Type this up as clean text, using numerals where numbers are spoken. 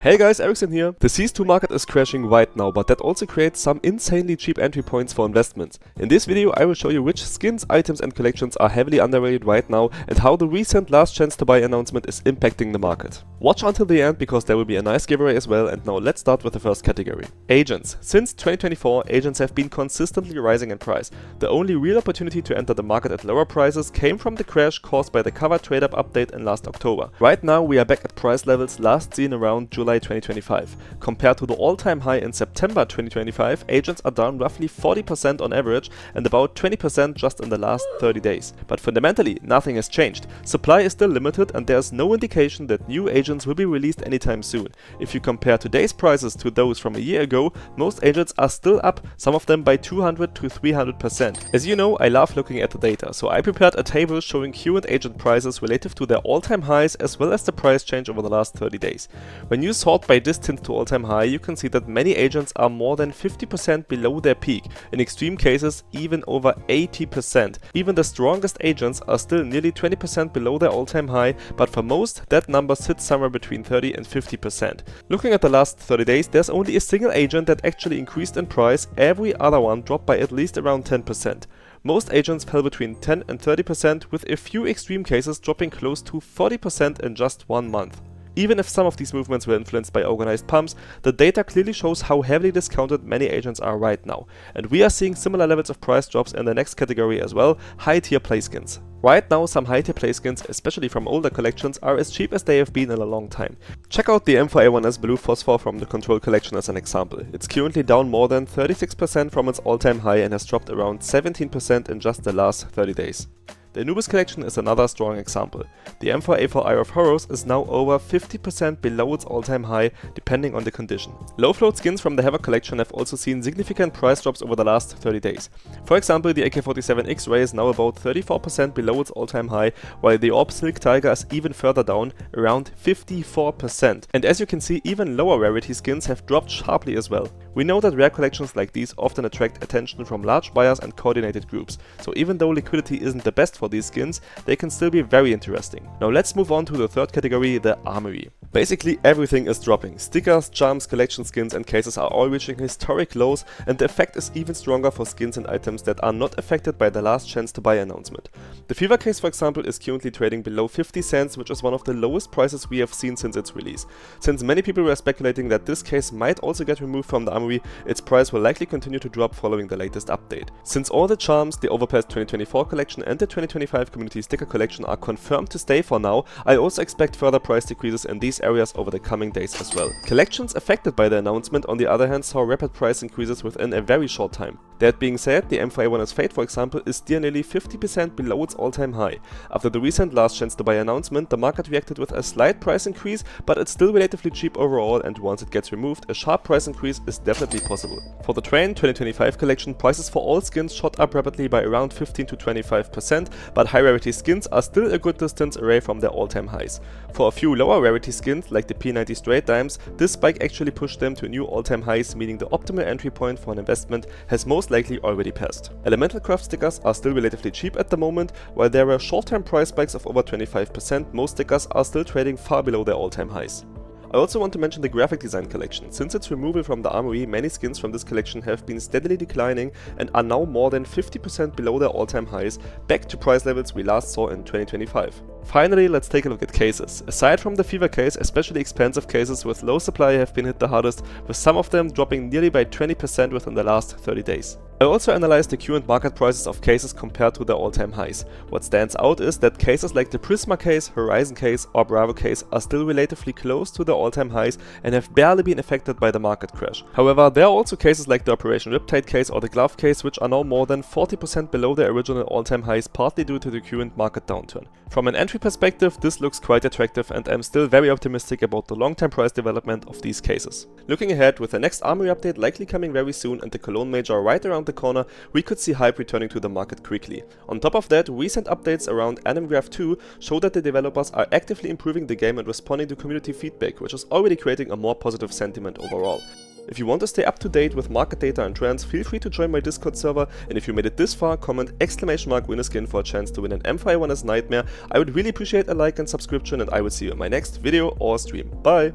Hey guys, Ericsson here. The CS2 market is crashing right now, but that also creates some insanely cheap entry points for investments. In this video I will show you which skins, items and collections are heavily underrated right now and how the recent last chance to buy announcement is impacting the market. Watch until the end because there will be a nice giveaway as well, and now let's start with the first category. Agents. Since 2024, agents have been consistently rising in price. The only real opportunity to enter the market at lower prices came from the crash caused by the cover trade up update in last October. Right now we are back at price levels last seen around July 2025. Compared to the all-time high in September 2025, agents are down roughly 40% on average and about 20% just in the last 30 days. But fundamentally, nothing has changed. Supply is still limited and there's no indication that new agents will be released anytime soon. If you compare today's prices to those from a year ago, most agents are still up, some of them by 200 to 300%. As you know, I love looking at the data, so I prepared a table showing current agent prices relative to their all-time highs as well as the price change over the last 30 days. When you sort by distance to all-time high, you can see that many agents are more than 50% below their peak, in extreme cases even over 80%. Even the strongest agents are still nearly 20% below their all-time high, but for most that number sits somewhere between 30 and 50%. Looking at the last 30 days, there's only a single agent that actually increased in price, every other one dropped by at least around 10%. Most agents fell between 10 and 30%, with a few extreme cases dropping close to 40% in just 1 month. Even if some of these movements were influenced by organized pumps, the data clearly shows how heavily discounted many agents are right now. And we are seeing similar levels of price drops in the next category as well, high tier play skins. Right now some high tier play skins, especially from older collections, are as cheap as they have been in a long time. Check out the M4A1S Blue Phosphor from the Control collection as an example. It's currently down more than 36% from its all-time high and has dropped around 17% in just the last 30 days. The Anubis collection is another strong example. The M4A4 Eye of Horrors is now over 50% below its all-time high, depending on the condition. Low float skins from the Havoc collection have also seen significant price drops over the last 30 days. For example, the AK-47 X-Ray is now about 34% below its all-time high, while the AWP Silk Tiger is even further down, around 54%. And as you can see, even lower rarity skins have dropped sharply as well. We know that rare collections like these often attract attention from large buyers and coordinated groups, so even though liquidity isn't the best for these skins, they can still be very interesting. Now let's move on to the third category, the Armory. Basically everything is dropping. Stickers, charms, collection skins and cases are all reaching historic lows, and the effect is even stronger for skins and items that are not affected by the last chance to buy announcement. The Fever case, for example, is currently trading below 50 cents, which is one of the lowest prices we have seen since its release. Since many people were speculating that this case might also get removed from the Armory, its price will likely continue to drop following the latest update. Since all the charms, the Overpass 2024 collection and the 2025 community sticker collection are confirmed to stay for now, I also expect further price decreases in these areas over the coming days as well. Collections affected by the announcement, on the other hand, saw rapid price increases within a very short time. That being said, the M4A1S Fate, for example, is still nearly 50% below its all-time high. After the recent last chance to buy announcement, the market reacted with a slight price increase, but it's still relatively cheap overall, and once it gets removed, a sharp price increase is definitely possible. For the Train 2025 collection, prices for all skins shot up rapidly by around 15 to 25%, but high rarity skins are still a good distance away from their all-time highs. For a few lower rarity skins, like the P90 Straight Dimes, this spike actually pushed them to new all-time highs, meaning the optimal entry point for an investment has most likely already passed. Elemental Craft stickers are still relatively cheap at the moment. While there were short-term price spikes of over 25%, most stickers are still trading far below their all-time highs. I also want to mention the graphic design collection. Since its removal from the Armory, many skins from this collection have been steadily declining and are now more than 50% below their all-time highs, back to price levels we last saw in 2025. Finally, let's take a look at cases. Aside from the Fever case, especially expensive cases with low supply have been hit the hardest, with some of them dropping nearly by 20% within the last 30 days. I also analyzed the current market prices of cases compared to their all-time highs. What stands out is that cases like the Prisma case, Horizon case or Bravo case are still relatively close to their all-time highs and have barely been affected by the market crash. However, there are also cases like the Operation Riptide case or the Glove case, which are now more than 40% below their original all-time highs, partly due to the current market downturn. From an entry perspective, this looks quite attractive, and I'm still very optimistic about the long-term price development of these cases. Looking ahead, with the next Armory update likely coming very soon and the Cologne Major right around the corner, we could see hype returning to the market quickly. On top of that, recent updates around Anim Graph 2 show that the developers are actively improving the game and responding to community feedback, which is already creating a more positive sentiment overall. If you want to stay up to date with market data and trends, feel free to join my Discord server, and if you made it this far, comment !win a skin for a chance to win an M4A1S Nightmare. I would really appreciate a like and subscription, and I will see you in my next video or stream. Bye!